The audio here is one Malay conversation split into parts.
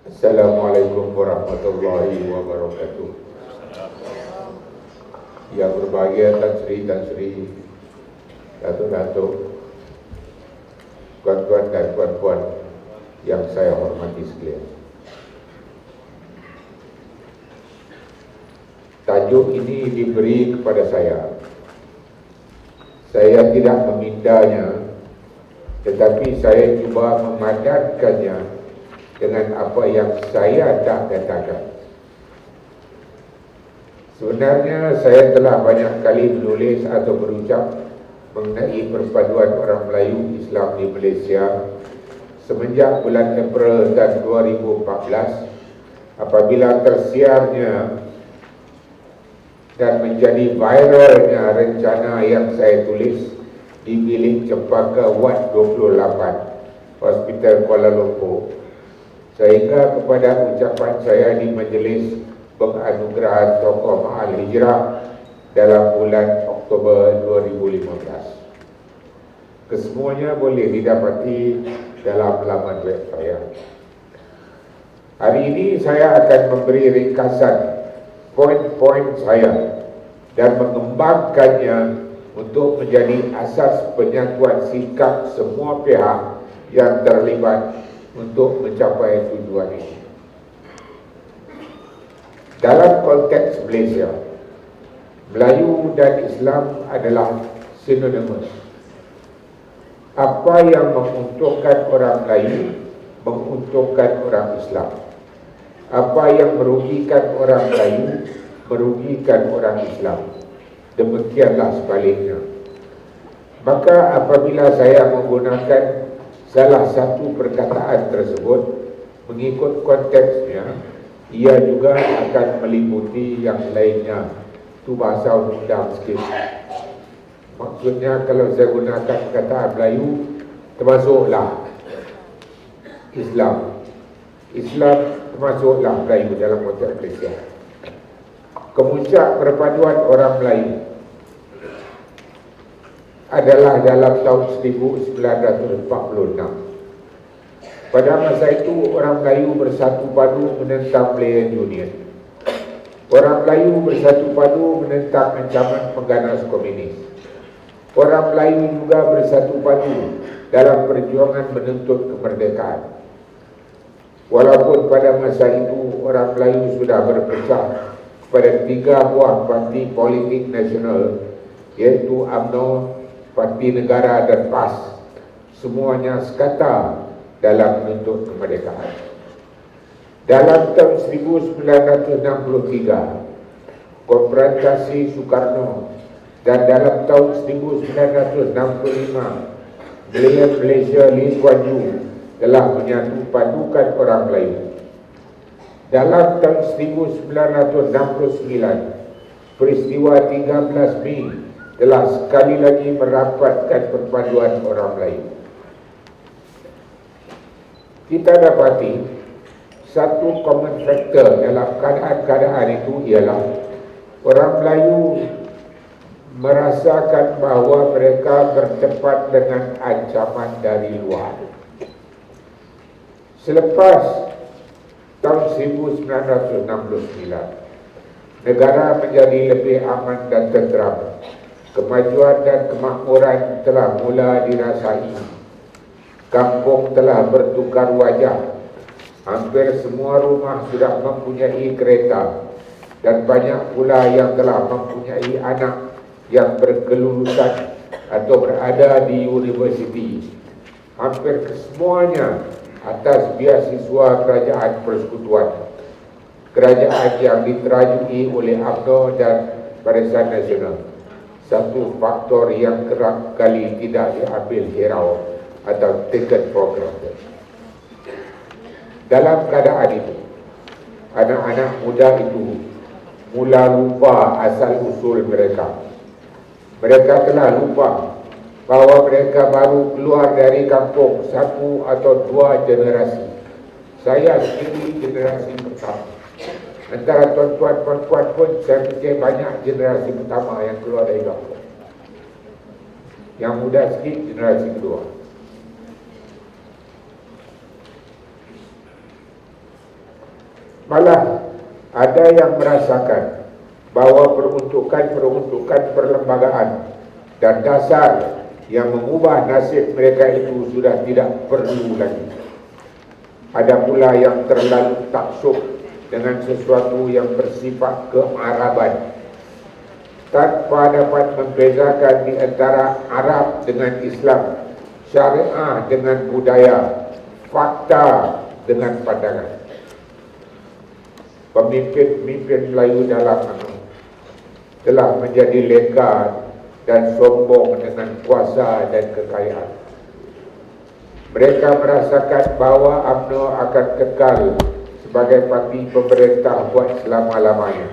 Assalamualaikum warahmatullahi wabarakatuh. Yang berbahagia Tan Sri, Datuk-Datuk, tuan-tuan dan puan-puan yang saya hormati sekalian. Tajuk ini diberi kepada saya. Saya tidak memindanya, tetapi saya cuba memadatkannya dengan apa yang saya tak katakan. Sebenarnya saya telah banyak kali menulis atau berucap mengenai perpaduan orang Melayu Islam di Malaysia semenjak bulan April tahun 2014 apabila tersiarnya dan menjadi viralnya rencana yang saya tulis di bilik Cempaka Wad 28 Hospital Kuala Lumpur, sehingga kepada ucapan saya di majlis penganugerahan tokoh Mahal Hijrah dalam bulan Oktober 2015. Kesemuanya boleh didapati dalam laman web saya. Hari ini saya akan memberi ringkasan poin-poin saya dan mengembangkannya untuk menjadi asas penyatuan sikap semua pihak yang terlibat untuk mencapai tujuan ini. Dalam konteks Malaysia, Melayu dan Islam adalah synonymous. Apa yang menguntungkan orang Melayu, menguntungkan orang Islam. Apa yang merugikan orang Melayu, merugikan orang Islam. Demikianlah sebaliknya. Maka apabila saya menggunakan salah satu perkataan tersebut mengikut konteksnya, ia juga akan meliputi yang lainnya. Itu bahasa undang sikit. Maksudnya kalau saya gunakan perkataan Melayu, termasuklah Islam. Islam termasuklah Melayu dalam konteks Malaysia. Kemuncak perpaduan orang Melayu adalah dalam tahun 1946. Pada masa itu orang Melayu bersatu padu menentang Malayan Union. Orang Melayu bersatu padu menentang ancaman pengganas komunis. Orang Melayu juga bersatu padu dalam perjuangan menuntut kemerdekaan. Walaupun pada masa itu orang Melayu sudah berpecah kepada 3 buah parti politik nasional, iaitu UMNO, Parti Negara dan PAS, semuanya sekata dalam menuntut kemerdekaan. Dalam tahun 1963, Konfrontasi Soekarno, dan dalam tahun 1965, Malaysia Lee Kuan Yew telah menyatu padukan orang Melayu. Dalam tahun 1969, peristiwa 13 Mei telah sekali lagi merapatkan perpaduan orang Melayu. Kita dapati satu common factor dalam keadaan itu ialah orang Melayu merasakan bahawa mereka berdepan dengan ancaman dari luar. Selepas tahun 1969, negara menjadi lebih aman dan tenteram. Kemajuan dan kemakmuran telah mula dirasai. Kampung telah bertukar wajah. Hampir semua rumah sudah mempunyai kereta, dan banyak pula yang telah mempunyai anak yang berkelulusan atau berada di universiti. Hampir kesemuanya atas beasiswa kerajaan persekutuan, kerajaan yang diterajui oleh UMNO dan Barisan Nasional. Satu faktor yang kerap kali tidak diambil hirau atau taken for granted. Dalam keadaan itu, anak-anak muda itu mula lupa asal usul mereka. Mereka telah lupa bahawa mereka baru keluar dari kampung 1 atau 2 generasi. Saya sendiri generasi pertama. Antara tuan-tuan perempuan pun saya fikir banyak generasi pertama yang keluar dari kampung. Yang muda sikit generasi kedua. Malah ada yang merasakan bahawa peruntukan perlembagaan dan dasar yang mengubah nasib mereka itu sudah tidak perlu lagi. Ada pula yang terlalu taksub dengan sesuatu yang bersifat kearaban, tanpa dapat membezakan di antara Arab dengan Islam, syariah dengan budaya, fakta dengan pandangan. Pemimpin-pemimpin Melayu dalam telah menjadi leka dan sombong dengan kuasa dan kekayaan. Mereka merasakan bahawa UMNO akan kekal sebagai parti pemerintah buat selama-lamanya.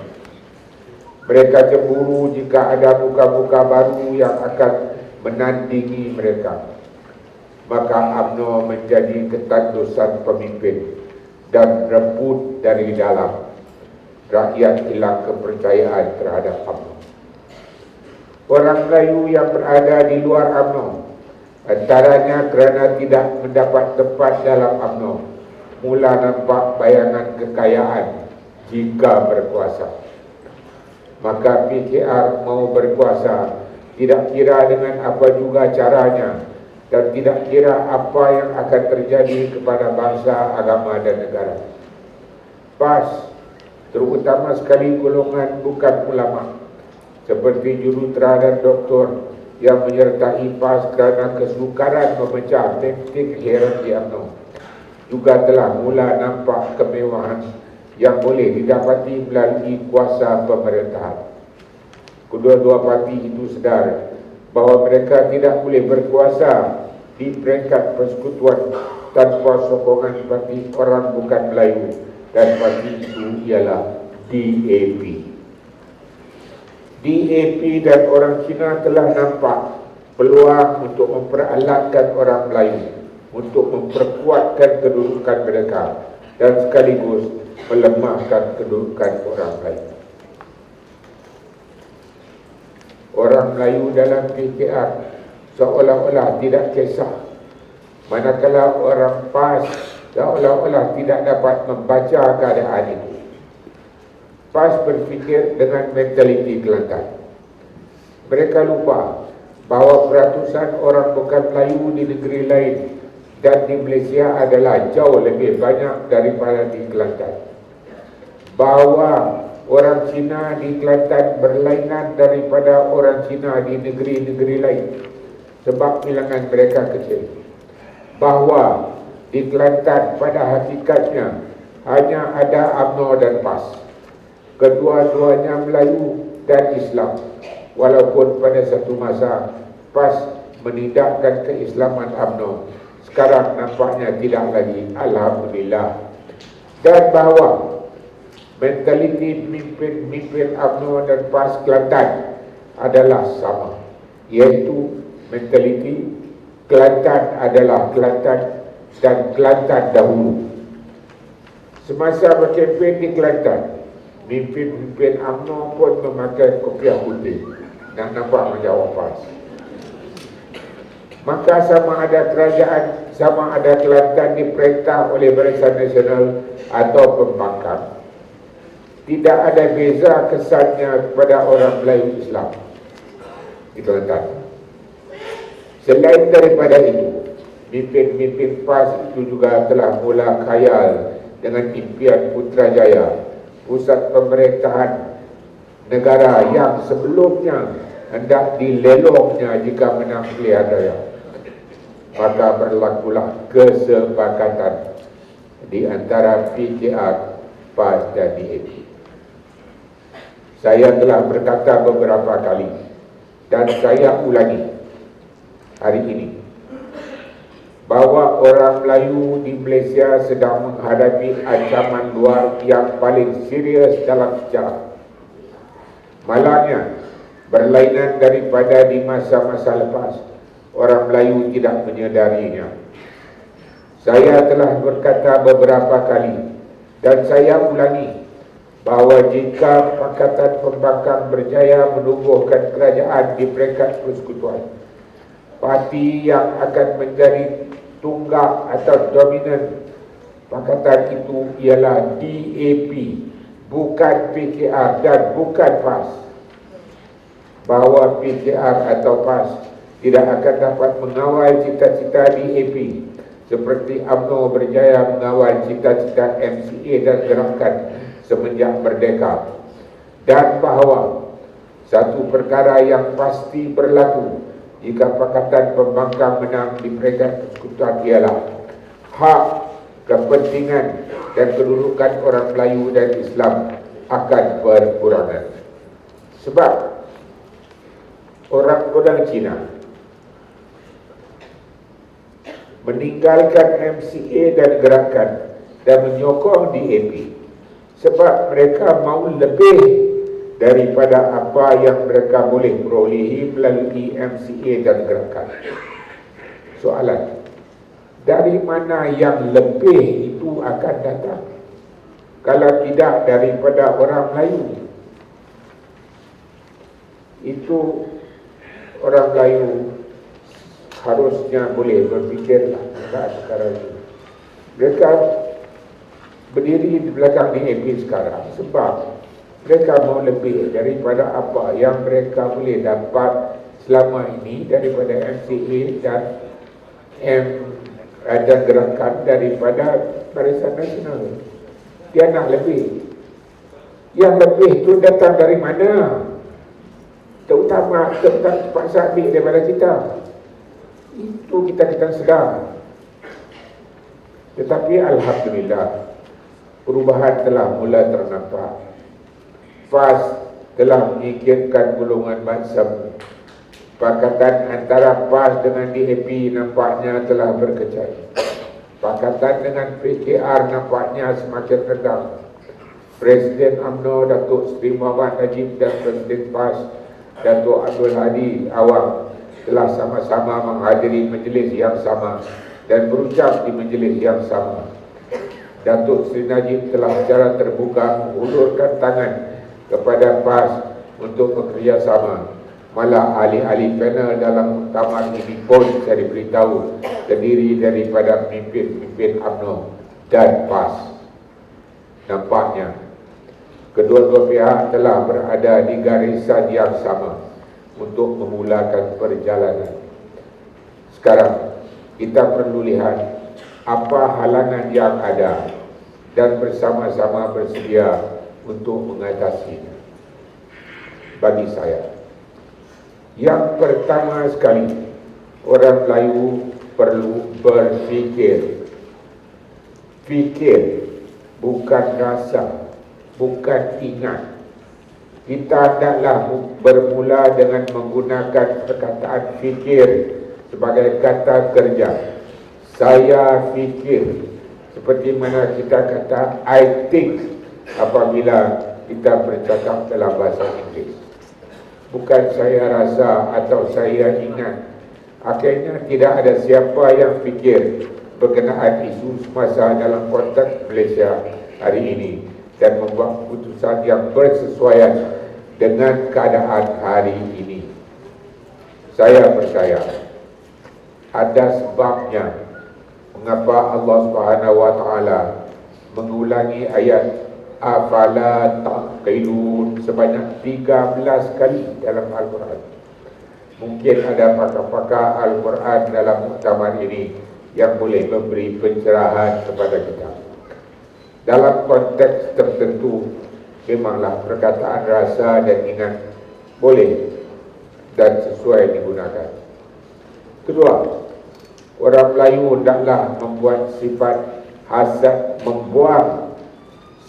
Mereka cemburu jika ada muka-muka baru yang akan menandingi mereka. Maka UMNO menjadi ketandusan pemimpin dan rebut dari dalam. Rakyat hilang kepercayaan terhadap UMNO. Orang Melayu yang berada di luar UMNO, antaranya kerana tidak mendapat tempat dalam UMNO, mula nampak bayangan kekayaan jika berkuasa. Maka PKR mau berkuasa tidak kira dengan apa juga caranya, dan tidak kira apa yang akan terjadi kepada bangsa, agama dan negara. PAS, terutama sekali golongan bukan ulama seperti jurutera dan doktor yang menyertai PAS kerana kesukaran memecah taktik hierarki UMNO, juga telah mula nampak kemewahan yang boleh didapati melalui kuasa pemerintahan. Kedua-dua parti itu sedar bahawa mereka tidak boleh berkuasa di peringkat persekutuan tanpa sokongan parti orang bukan Melayu, dan parti itu ialah DAP. DAP dan orang Cina telah nampak peluang untuk memperalatkan orang Melayu untuk memperkuatkan kedudukan mereka dan sekaligus melemahkan kedudukan orang Melayu. Orang Melayu dalam PKR seolah-olah tidak kisah, manakala orang PAS seolah-olah tidak dapat membaca keadaan itu. PAS berfikir dengan mentaliti Kelantan. Mereka lupa bahawa peratusan orang bukan Melayu di negeri lain dan di Malaysia adalah jauh lebih banyak daripada di Kelantan. Bahawa orang Cina di Kelantan berlainan daripada orang Cina di negeri-negeri lain sebab bilangan mereka kecil. Bahawa di Kelantan pada hakikatnya hanya ada UMNO dan PAS. Kedua-duanya Melayu dan Islam, walaupun pada satu masa PAS menidakkan keislaman UMNO, sekarang nampaknya tidak lagi, alhamdulillah. Dan bahawa mentaliti pemimpin UMNO dan PAS Kelantan adalah sama, iaitu mentaliti Kelantan adalah Kelantan dan Kelantan dahulu. Semasa berkempen di Kelantan, pemimpin UMNO pun memakai kopiah putih dan nampak menjawab PAS. Maka sama ada kerajaan, sama ada Kelantan diperintah oleh Barisan Nasional atau pembangkang, tidak ada beza kesannya kepada orang Melayu Islam di Kelantan. Selain daripada itu, pemimpin PAS itu juga telah mula khayal dengan impian Putrajaya, pusat pemerintahan negara yang sebelumnya hendak dilelongnya jika menang pilihan raya. Maka berlakulah kesepakatan di antara PKR, PAS dan DAP. Saya telah berkata beberapa kali dan saya ulangi hari ini bahawa orang Melayu di Malaysia sedang menghadapi ancaman luar yang paling serius dalam sejarah. Malangnya, berlainan daripada di masa-masa lepas, orang Melayu tidak menyedarinya. Saya telah berkata beberapa kali dan saya ulangi bahawa jika Pakatan Pembangkang berjaya menubuhkan kerajaan di peringkat persekutuan, parti yang akan menjadi tunggak atau dominan Pakatan itu ialah DAP, bukan PKR dan bukan PAS. Bahawa PKR atau PAS tidak akan dapat mengawal cita-cita DAP seperti UMNO berjaya mengawal cita-cita MCA dan gerakan semenjak merdeka. Dan bahawa satu perkara yang pasti berlaku jika Pakatan Pembangkang menang di Peringkat Persekutuan ialah hak, kepentingan dan kedudukan orang Melayu dan Islam akan berkurangan. Sebab orang Cina meninggalkan MCA dan gerakan dan menyokong DAP sebab mereka mahu lebih daripada apa yang mereka boleh perolehi melalui MCA dan gerakan. Soalan, dari mana yang lebih itu akan datang? Kalau tidak daripada orang Melayu. Itu orang Melayu harusnya boleh berfikirlah tentang perkara itu. Mereka berdiri di belakang DAP sekarang sebab mereka mahu lebih daripada apa yang mereka boleh dapat selama ini daripada MCA dan gerakan daripada Barisan Nasional. Dia nak lebih. Yang lebih itu datang dari mana? Terutama terpaksa ambil daripada kita. Itu kita sedar. Tetapi Alhamdulillah, perubahan telah mula ternampak. PAS telah menyingkirkan golongan mazhab. Pakatan antara PAS dengan DAP nampaknya telah berkecai. Pakatan dengan PKR nampaknya semakin rendah. Presiden UMNO Datuk Seri Muhammad Najib dan Presiden PAS Datuk Abdul Hadi Awang telah sama-sama menghadiri majlis yang sama dan berucap di majlis yang sama. Datuk Seri Najib telah secara terbuka mengulurkan tangan kepada PAS untuk bekerjasama. Malah ahli-ahli panel dalam muktamar ini pun saya diberitahu terdiri daripada pemimpin UMNO dan PAS. Nampaknya kedua-dua pihak telah berada di garisan yang sama untuk memulakan perjalanan. Sekarang kita perlu lihat apa halangan yang ada dan bersama-sama bersedia untuk mengatasinya. Bagi saya, yang pertama sekali, orang Melayu perlu berfikir. Fikir, bukan rasa, bukan ingat. Kita hendaklah bermula dengan menggunakan perkataan fikir sebagai kata kerja. Saya fikir, seperti mana kita kata I think apabila kita bercakap dalam bahasa Inggeris. Bukan saya rasa atau saya ingat. Akhirnya tidak ada siapa yang fikir berkenaan isu semasa dalam konteks Malaysia hari ini dan membuat keputusan yang bersesuaian dengan keadaan hari ini. Saya percaya ada sebabnya mengapa Allah Subhanahu wa taala mengulangi ayat afala taqilun sebanyak 13 kali dalam Al-Quran. Mungkin ada pakar-pakar Al-Quran dalam muktamar ini yang boleh memberi pencerahan kepada kita. Dalam konteks tertentu, memanglah perkataan rasa dan ingat boleh dan sesuai digunakan. Kedua, orang Melayu hendaklah membuat sifat hasad, membuang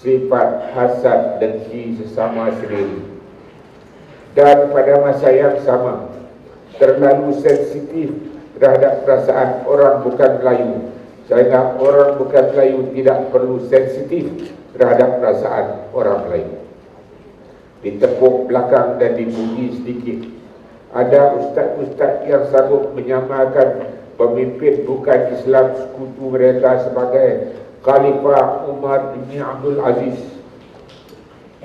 sifat hasad dengki sesama sendiri. Dan pada masa yang sama, terlalu sensitif terhadap perasaan orang bukan Melayu, sehingga orang bukan Melayu tidak perlu sensitif terhadap perasaan orang Melayu. Ditepuk belakang dan dipuji sedikit. Ada ustaz-ustaz yang sanggup menyamakan pemimpin bukan Islam sekutu mereka sebagai Khalifah Umar bin Abdul Aziz,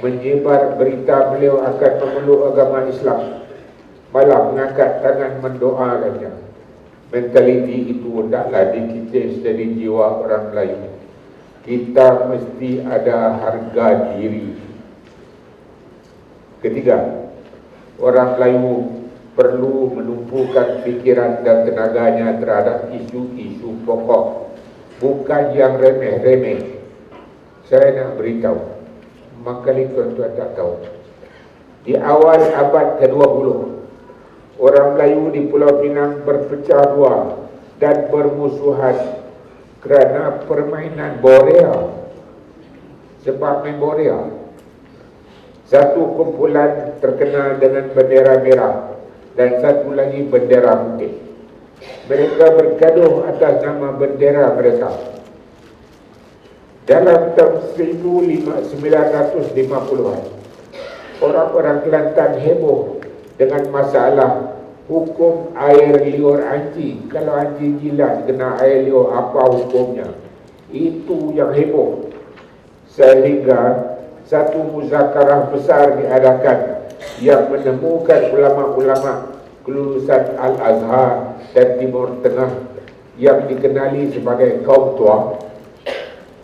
menyebar berita beliau akan memeluk agama Islam, malah mengangkat tangan mendoakannya. Mentaliti itu hendaklah dikikis dari jiwa orang Melayu. kita mesti ada harga diri. Ketiga, orang Melayu perlu menumpukan fikiran dan tenaganya terhadap isu-isu pokok, bukan yang remeh-remeh. Saya nak beritahu, makali tuan-tuan tak tahu, di awal abad ke-20, orang Melayu di Pulau Pinang berpecah dua dan bermusuhan kerana permainan borea. Sebab main borea, satu kumpulan terkenal dengan bendera merah dan satu lagi bendera putih. Mereka bergaduh atas nama bendera mereka. Dalam tahun 1950-an, orang-orang Kelantan heboh dengan masalah hukum air liur anjing. Kalau anjing jilat kena air liur, apa hukumnya? Itu yang heboh. Sehingga satu muzakarah besar diadakan yang menemukan ulama-ulama kelulusan Al-Azhar dan Timur Tengah yang dikenali sebagai kaum tua,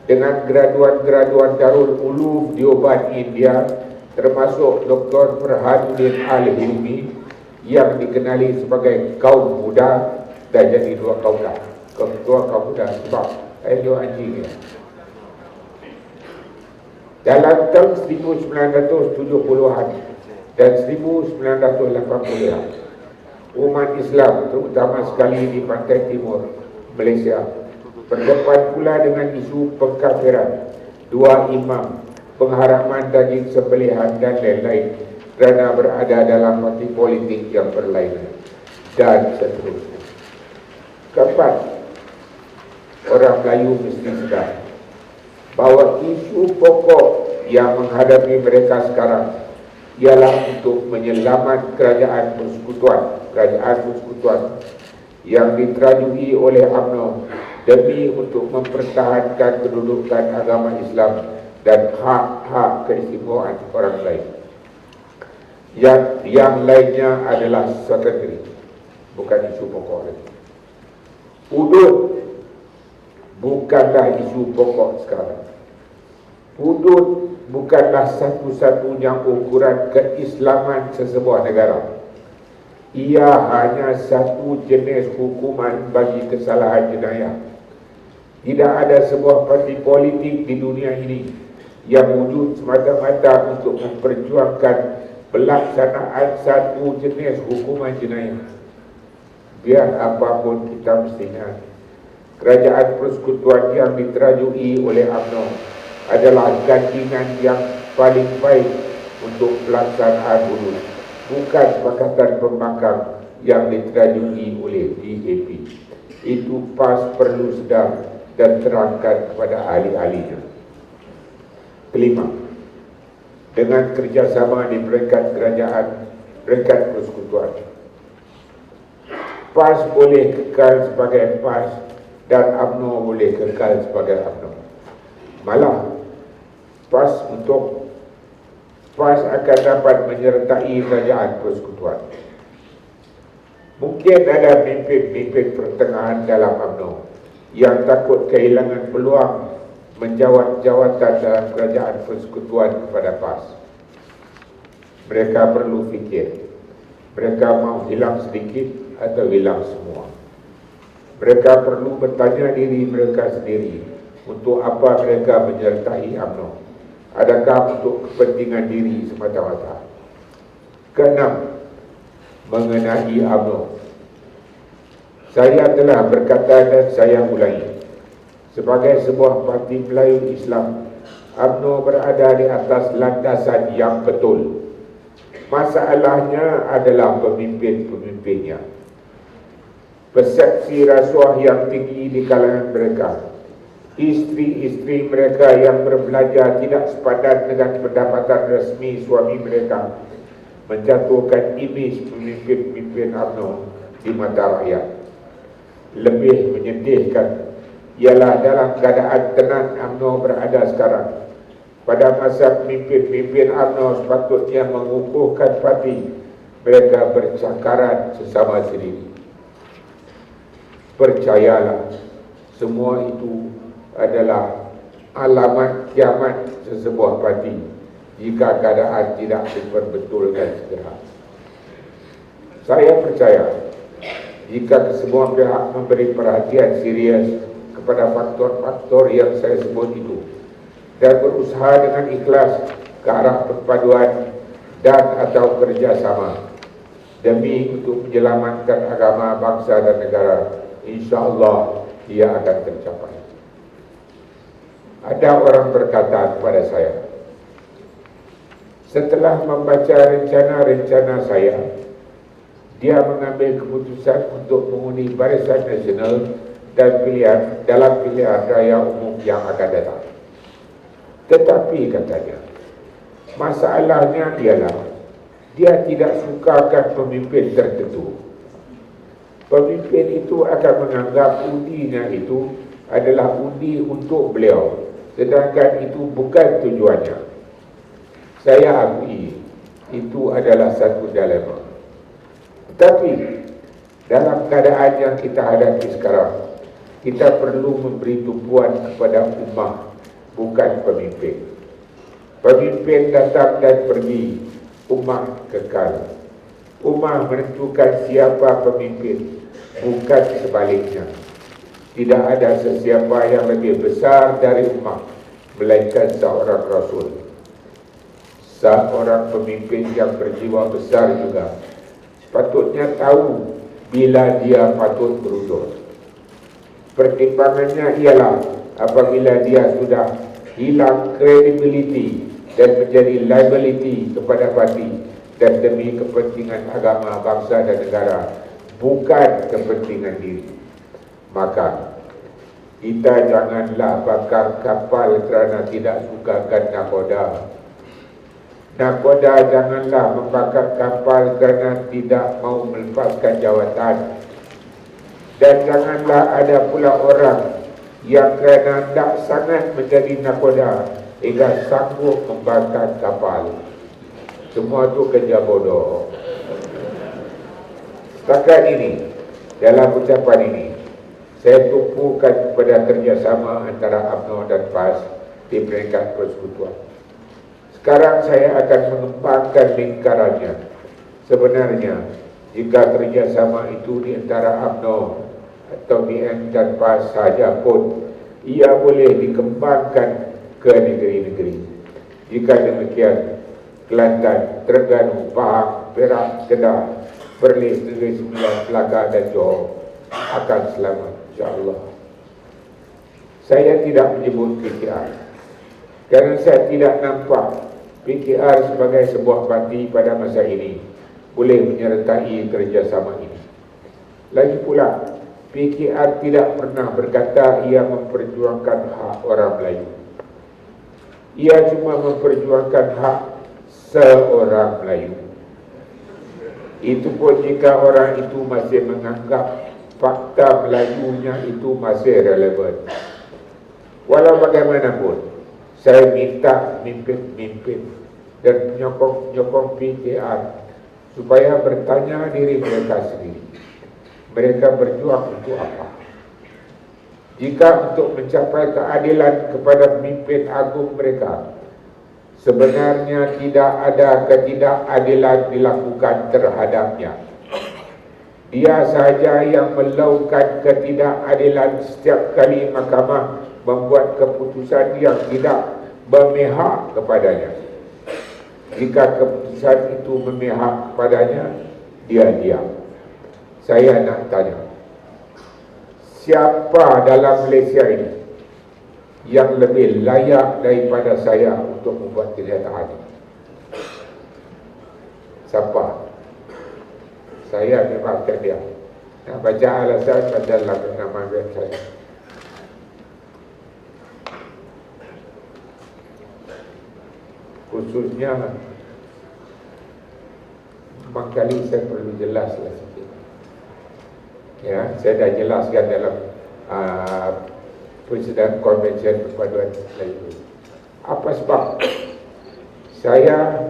dengan graduan-graduan Darul Ulum Deoband India, termasuk Dr. Farhaduddin Al-Hilmi yang dikenali sebagai kaum muda. Dan jadi dua kaum dah, kaum tua, kaum muda, sebab ayo anjing ya. Dalam tahun 1970-an dan 1980-an, umat Islam terutama sekali di pantai timur Malaysia berdepan pula dengan isu pengkafiran dua imam, pengharaman daging sembelihan dan lain-lain kerana berada dalam parti politik yang berlainan dan seterusnya. Keempat, orang Melayu mesti sedar bahawa isu pokok yang menghadapi mereka sekarang ialah untuk menyelamat kerajaan persekutuan yang diterajui oleh UMNO demi untuk mempertahankan kedudukan agama Islam dan hak-hak keistimewaan orang lain. Yang lainnya adalah secondary, bukan isu pokok lagi. Hudud bukanlah isu pokok sekarang. Hudud bukanlah satu-satunya ukuran keislaman sesebuah negara. Ia hanya satu jenis hukuman bagi kesalahan jenayah. Tidak ada sebuah parti politik di dunia ini yang wujud semata-mata untuk memperjuangkan pelaksanaan satu jenis hukuman jenayah. Biar apapun kita mestinya, kerajaan persekutuan yang diterajui oleh UMNO adalah gantingan yang paling baik untuk pelaksanaan hudud, bukan Pakatan Pembangkang yang diterajui oleh DAP. Itu PAS perlu sedar dan terangkan kepada ahli-ahlinya. Kelima, dengan kerjasama di peringkat kerajaan, peringkat persekutuan, PAS boleh kekal sebagai PAS dan UMNO boleh kekal sebagai UMNO. Malah PAS akan dapat menyertai kerajaan persekutuan. Mungkin ada pemimpin pertengahan dalam UMNO yang takut kehilangan peluang menjawat jawatan dalam kerajaan persekutuan kepada PAS. Mereka perlu fikir, mereka mau hilang sedikit atau hilang semua. Mereka perlu bertanya diri mereka sendiri, untuk apa mereka menyertai UMNO? Adakah untuk kepentingan diri semata-mata? Keenam, mengenai UMNO, saya telah berkata dan saya ulangi, sebagai sebuah parti Melayu Islam, UMNO berada di atas landasan yang betul. Masalahnya adalah pemimpin-pemimpinnya. Persepsi rasuah yang tinggi di kalangan mereka, isteri-isteri mereka yang berbelanja tidak sepadan dengan pendapatan resmi suami mereka, menjatuhkan imej pemimpin-pemimpin UMNO di mata rakyat. Lebih menyedihkan ialah dalam keadaan tenang UMNO berada sekarang, pada masa pemimpin-pemimpin UMNO sepatutnya mengukuhkan parti, mereka bercakaran sesama sendiri. Percayalah, semua itu adalah alamat kiamat sesebuah parti jika keadaan tidak diperbetulkan segera. Saya percaya jika semua pihak memberi perhatian serius kepada faktor-faktor yang saya sebut itu dan berusaha dengan ikhlas ke arah perpaduan dan atau kerjasama demi untuk menyelamatkan agama, bangsa dan negara, insya-Allah ia akan tercapai. Ada orang berkata kepada saya, setelah membaca rencana-rencana saya, dia mengambil keputusan untuk mengundi Barisan Nasional dan dalam pilihan raya umum yang akan datang. Tetapi katanya, masalahnya ialah dia tidak sukakan pemimpin tertentu. Pemimpin itu akan menganggap undinya itu adalah undi untuk beliau, sedangkan itu bukan tujuannya. Saya akui itu adalah satu dilema. Tetapi dalam keadaan yang kita hadapi sekarang, kita perlu memberi tumpuan kepada ummah, bukan pemimpin. Pemimpin datang dan pergi, ummah kekal. Ummah menentukan siapa pemimpin, bukan sebaliknya. Tidak ada sesiapa yang lebih besar dari ummah, melainkan seorang Rasul. Seorang pemimpin yang berjiwa besar juga patutnya tahu bila dia patut berundur. Pertimbangannya ialah apabila dia sudah hilang credibility dan menjadi liability kepada parti dan demi kepentingan agama, bangsa dan negara, bukan kepentingan diri, maka kita janganlah bakar kapal kerana tidak sukakan nakoda. Nakoda janganlah membakar kapal kerana tidak mau melepaskan jawatan. Dan janganlah ada pula orang yang kerana tak sangat menjadi nakoda hingga sanggup membakar kapal. Semua itu kerja bodoh. Setakat ini, dalam ucapan ini, saya tumpukan kepada kerjasama antara UMNO dan PAS di peringkat persekutuan. Sekarang saya akan mengembangkan lingkarannya. Sebenarnya, jika kerjasama itu di antara UMNO atau BN dan PAS saja pun, ia boleh dikembangkan ke negeri-negeri. Jika demikian, Kelantan, Terengganu, Pahang, Perak, Kedah, Perlis, Negeri Sembilan, Melaka dan Johor akan selamat, insya-Allah. Saya tidak menyebut PKR kerana saya tidak nampak PKR sebagai sebuah parti pada masa ini boleh menyertai kerjasama ini. Lagi pula, PKR tidak pernah berkata ia memperjuangkan hak orang Melayu. Ia cuma memperjuangkan hak seorang Melayu. Itu pun jika orang itu masih menganggap fakta Melayunya itu masih relevan. Walau bagaimanapun, saya minta pemimpin dan penyokong PKR supaya bertanya diri mereka sendiri. Mereka berjuang untuk apa? Jika untuk mencapai keadilan kepada pemimpin agung mereka, sebenarnya tidak ada ketidakadilan dilakukan terhadapnya. Dia sahaja yang melakukan ketidakadilan setiap kali mahkamah membuat keputusan yang tidak memihak kepadanya. Jika keputusan itu memihak kepadanya, dia diam. Saya nak tanya, siapa dalam Malaysia ini yang lebih layak daripada saya untuk membuat kenyataan ini? Siapa? Saya memangkan dia. Nak baca alasan dalam nama web saya. Khususnya memang kali saya perlu jelaslah sikit. Ya, saya dah jelaskan dalam persidangan konvensyen perpaduan Melayu. Apa sebab saya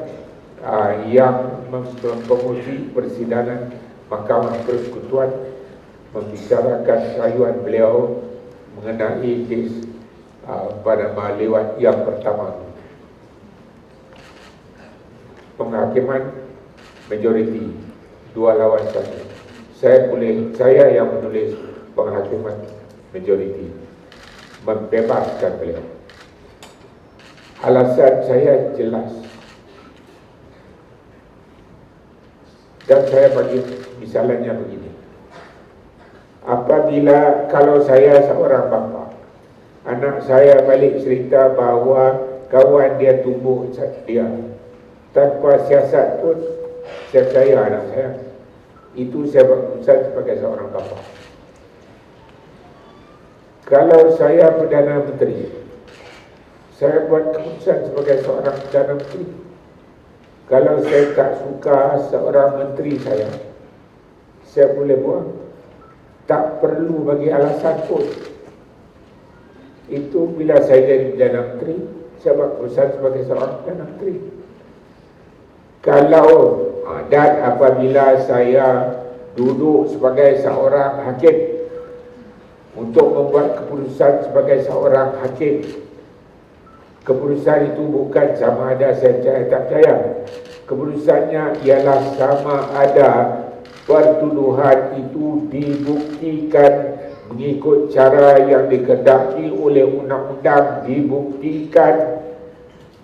yang mempromosi persidangan Mahkamah Persekutuan membicarakan rayuan beliau mengenai kes lewat yang pertama, penghakiman majoriti 2 lawan 1. Saya yang menulis penghakiman majoriti, membebaskan beliau. Alasan saya jelas, dan saya bagi misalnya begini. Apabila kalau saya seorang bapa, anak saya balik cerita bahawa kawan dia tumbuk dia, tanpa siasat pun saya percaya anak saya, itu saya buat keputusan sebagai seorang bapa. Kalau saya Perdana Menteri, saya buat keputusan sebagai seorang Perdana Menteri. Kalau saya tak suka seorang menteri saya boleh buang. Tak perlu bagi alasan pun. Itu bila saya jadi Perdana Menteri, saya buat keputusan sebagai seorang Perdana Menteri. Kalau dan apabila saya duduk sebagai seorang hakim untuk membuat keputusan sebagai seorang hakim, keputusan itu bukan sama ada saya percaya tak percaya. Keputusannya ialah sama ada pertuduhan itu dibuktikan mengikut cara yang dikehendaki oleh undang-undang,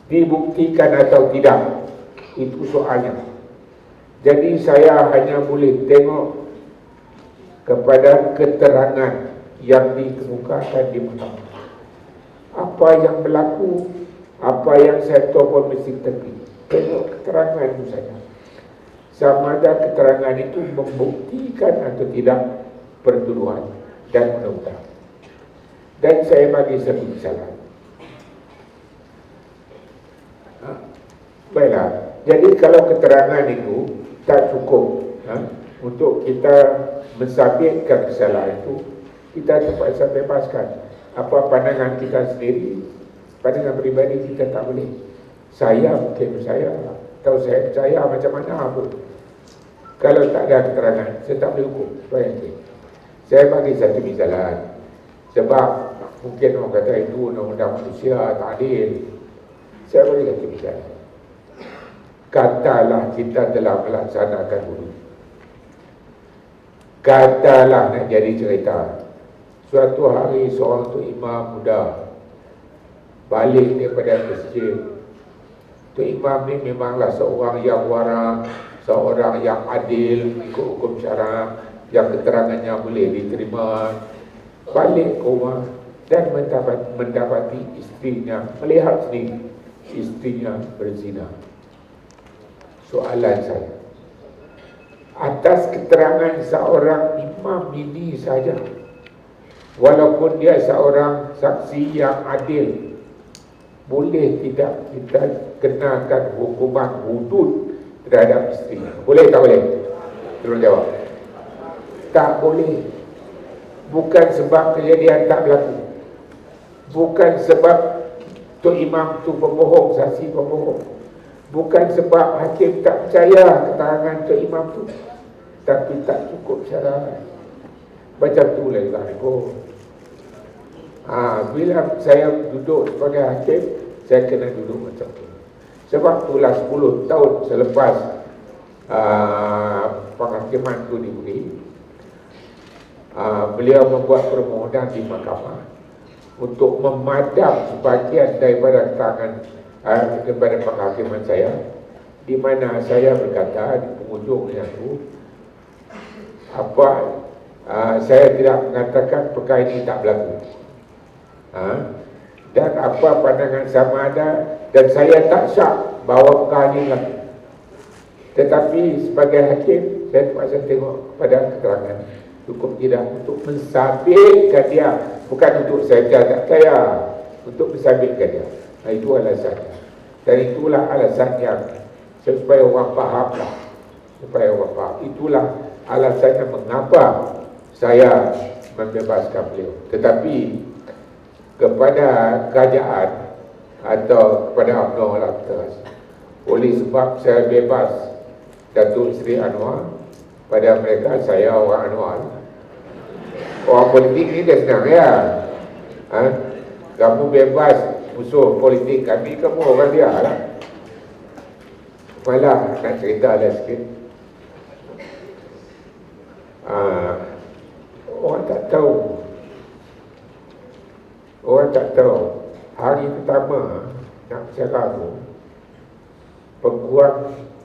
dibuktikan atau tidak. Itu soalnya. Jadi saya hanya boleh tengok kepada keterangan yang dikemukakan di mahkamah. Apa yang berlaku, apa yang saya tahu pun mesti tepi. Tengok keterangan itu saja. Sama ada keterangan itu membuktikan atau tidak pertuduhan dan undang-undang. Dan saya bagi satu misalan. Baiklah. Jadi kalau keterangan itu tak cukup untuk kita mensabitkan kesalahan itu, kita terpaksa bebaskan. Apa pandangan kita sendiri, pandangan peribadi kita tak boleh. Saya mungkin saya, atau saya percaya macam mana pun. Kalau tak ada keterangan, saya tak boleh hukum. Bayangkan. Saya bagi satu misalan. Sebab mungkin orang kata itu undang-undang manusia tak adil. Saya bagi satu misalan. Katalah kita telah melaksanakan wudu. Katalah nak jadi cerita, suatu hari seorang tu imam muda balik daripada masjid. Tu imam ni memanglah seorang yang wara, seorang yang adil ikut hukum syarak, yang keterangannya boleh diterima. Balik ke rumah dan mendapati istrinya, melihat sendiri istrinya berzina. Soalan saya, atas keterangan seorang imam ini saja, walaupun dia seorang saksi yang adil, boleh tidak kita kenakan hukuman hudud terhadap isteri? Boleh tak boleh? Tolong jawab. Tak boleh. Bukan sebab kejadian tak berlaku, bukan sebab tu imam tu pembohong, saksi pembohong, bukan sebab hakim tak percaya keterangan tu imam tu, tapi tak cukup syarat. Macam tu lah juga. Bila saya duduk sebagai hakim, saya kena duduk macam tu. Sebab itulah 10 tahun selepas penghakiman tu diberi, beliau membuat permohonan di mahkamah untuk memadam sebahagian daripada keterangan daripada penghakiman saya, di mana saya berkata di penghujungnya tu, saya tidak mengatakan perkara ini tak berlaku, dan apa pandangan sama ada, dan saya tak syak bahawa perkara ini berlaku. Tetapi sebagai hakim, saya terpaksa tengok kepada keterangan cukup tidak untuk mensabitkan dia, bukan untuk saya tak percaya, untuk mensabitkan dia. Itu alasannya. Dan itulah alasan yang supaya orang faham lah, supaya orang faham. Itulah alasannya mengapa saya membebaskan beliau. Tetapi kepada kerajaan atau kepada UMNO lah, oleh sebab saya bebas Datuk Seri Anwar, pada mereka saya orang Anwar. Orang politik ni dah senang ya. Kamu bebas musuh politik kami, kamu orang dia lah. Malah nak cerita lah sikit. Orang tak tahu. Orang tak tahu. Hari pertama nak bercakap tu, Peguam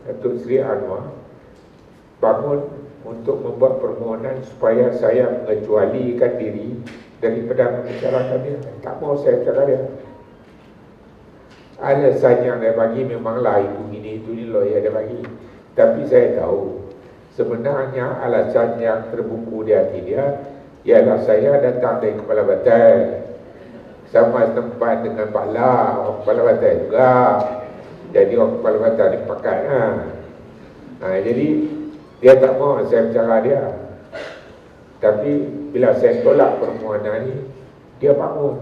Datuk Seri Anwar bangun untuk membuat permohonan supaya saya mengecualikan diri daripada membicarakan dia. Tak mau saya cakap dia. Alasan yang dia bagi memanglah itu ini, itu ni lawyer dia bagi. Tapi saya tahu sebenarnya alasan yang terbuku di hati dia ialah saya datang dari Kepala Batai, sama tempat dengan Pak La, orang Kepala Batai juga. Jadi orang Kepala Batai dipakai jadi dia tak mahu saya bicara dia. Tapi bila saya tolak permohonan ni, dia bangun.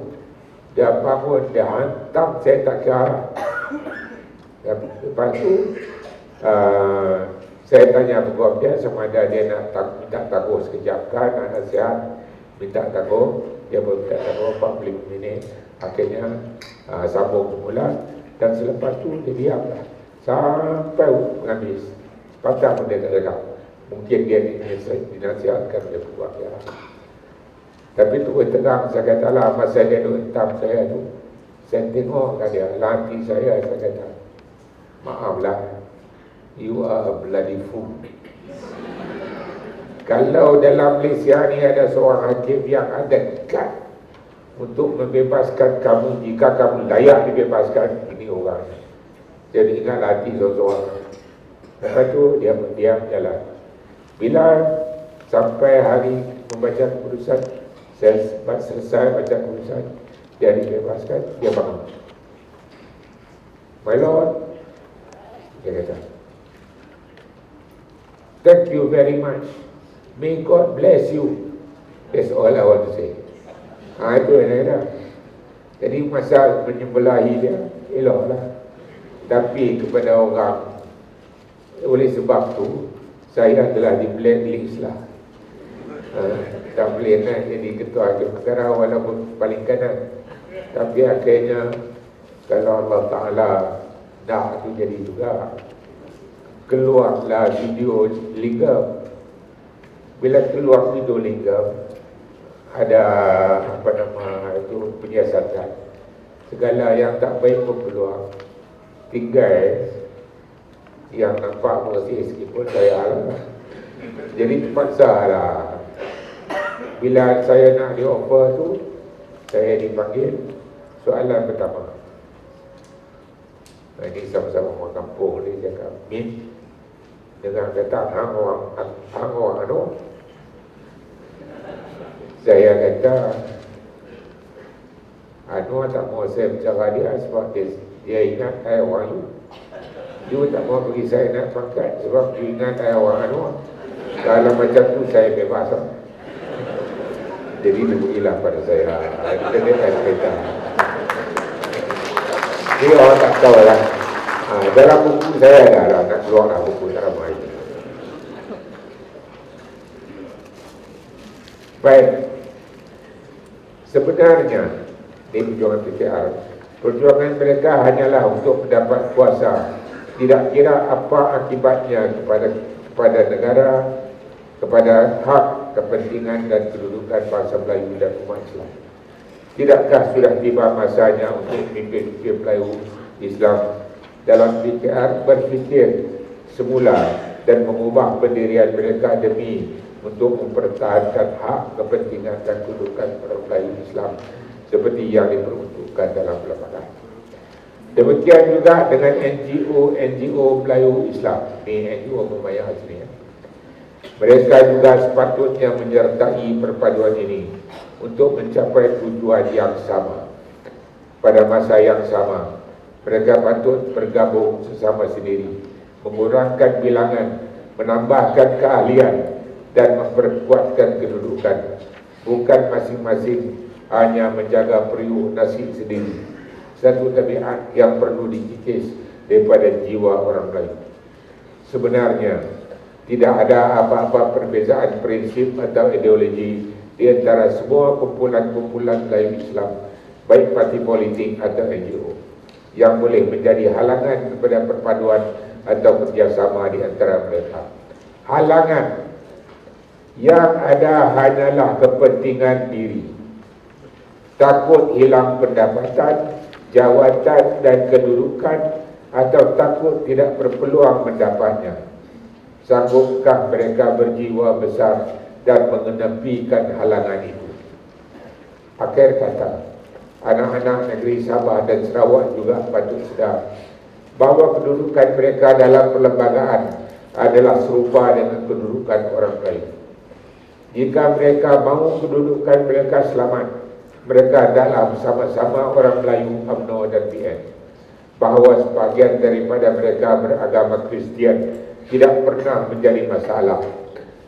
Dia hantam, saya tak kira. Lepas tu saya tanya peguam dia sama ada dia nak minta tangguh sekejap kan, nak nasihat, minta tangguh. Dia pun minta tangguh 45 minit. Akhirnya sambung semula. Dan selepas tu dia diam lah sampai habis. Patah pun dia tak cakap. Mungkin dia dinasihatkan oleh peguam dia. Tapi tu terang, saya kata lah, masa dia duduk hentam saya tu, saya tengok kat dia, hati saya kata, maaflah, you are a bloody fool. Kalau dalam Malaysia ni ada seorang hakim yang ada kad untuk membebaskan kamu, jika kamu layak dibebaskan, ini orang. Jadi ingat hati seorang. Lepas tu dia berdiam jalan. Bila sampai hari membaca keputusan, saya selesai baca keputusan, dia dibebaskan, dia bangun. My Lord, dia kata, thank you very much. May God bless you. That's all I want to say. Itu yang saya kata. Jadi masa menyembelahi dia, eloklah. Tapi kepada orang, oleh sebab tu, saya telah di blacklist lah. Tak boleh nak jadi ketua hakim negara walaupun paling kanan. Tapi akhirnya kalau Allah Ta'ala nak tu jadi juga, keluarlah video lingam. Bila keluar video lingam, ada apa nama itu, penyiasatan. Segala yang tak baik pun keluar. Tinggal yang nampak bersih sikit pun saya lah. Jadi terpaksa lah. Bila saya nak di-offer tu, saya dipanggil. Soalan pertama, ini sama-sama orang kampung ni cakap, Min, dengan kata hang orang anu. Saya kata Anwar tak mahu saya bicara dia sebab dia ingat saya orang you. You tak mahu bagi saya nak pangkat sebab you ingat saya orang Anwar. Kalau macam tu saya bebas. Jadi berilah pada saya. Kita dengar cerita. Ini orang tak tahu lah. Dalam buku saya dah lah, nak keluar lah buku dalam hari ini. Baik. Sebenarnya di perjuangan PKR, perjuangan mereka hanyalah untuk mendapat kuasa. Tidak kira apa akibatnya kepada negara, kepada hak, kepentingan dan kedudukan bangsa Melayu dan umat Islam. Tidakkah sudah tiba masanya untuk pemimpin Melayu Islam dalam PKR berfikir semula dan mengubah pendirian mereka demi untuk mempertahankan hak, kepentingan dan kedudukan para Melayu Islam seperti yang diperuntukkan dalam pelbagai. Demikian juga dengan NGO Melayu Islam. Ini NGO membayar sini. Mereka juga sepatutnya menyertai perpaduan ini untuk mencapai tujuan yang sama. Pada masa yang sama, mereka patut bergabung sesama sendiri, mengurangkan bilangan, menambahkan keahlian dan memperkuatkan kedudukan. Bukan masing-masing hanya menjaga periuk nasi sendiri. Satu tabiat yang perlu dikikis daripada jiwa orang Melayu. Sebenarnya tidak ada apa-apa perbezaan prinsip atau ideologi di antara semua kumpulan-kumpulan Melayu Islam baik parti politik atau NGO, yang boleh menjadi halangan kepada perpaduan atau kerjasama di antara mereka. Halangan yang ada hanyalah kepentingan diri, takut hilang pendapatan, jawatan dan kedudukan, atau takut tidak berpeluang mendapatnya. Sanggupkah mereka berjiwa besar dan mengenepikan halangan itu? Akhir kata, anak-anak negeri Sabah dan Sarawak juga patut sedar bahawa kedudukan mereka dalam perlembagaan adalah serupa dengan kedudukan orang lain. Jika mereka mahu kedudukan mereka selamat, mereka adalah bersama-sama orang Melayu, UMNO dan PN. Bahawa sebahagian daripada mereka beragama Kristian tidak pernah menjadi masalah.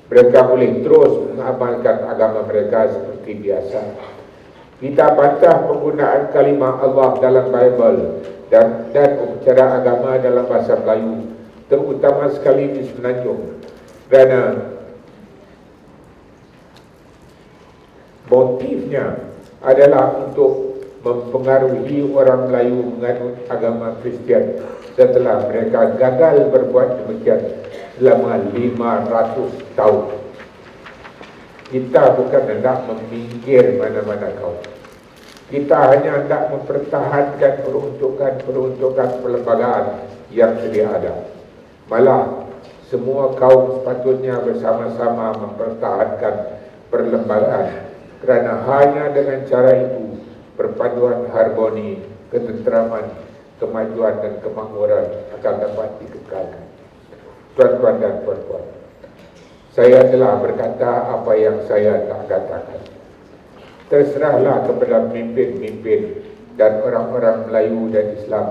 Mereka boleh terus mengamalkan agama mereka seperti biasa. Kita bantah penggunaan kalimah Allah dalam Bible dan upacara agama dalam bahasa Melayu, terutama sekali di Semenanjung, kerana motifnya adalah untuk mempengaruhi orang Melayu menganut agama Kristian setelah mereka gagal berbuat demikian selama 500 tahun. Kita bukan hendak meminggir mana-mana kaum. Kita hanya hendak mempertahankan peruntukan perlembagaan yang sedia ada. Malah, semua kaum sepatutnya bersama-sama mempertahankan perlembagaan, kerana hanya dengan cara itu perpaduan harmoni, ketenteraman, kemajuan dan kemakmuran akan dapat dikekalkan. Tuan-tuan dan puan-puan, saya telah berkata apa yang saya tak katakan. Terserahlah kepada pemimpin-pemimpin dan orang-orang Melayu dan Islam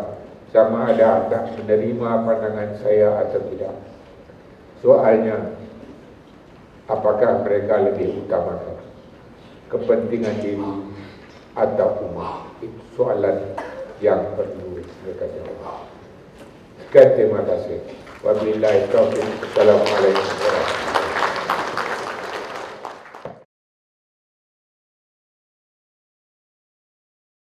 sama ada tak menerima pandangan saya atau tidak. Soalnya, apakah mereka lebih utamakan kepentingan diri atau umat? Itu soalan yang perlu mereka jawab. Sekian, terima kasih. Wabillahi taufiq. Assalamualaikum warahmatullahi wabarakatuh.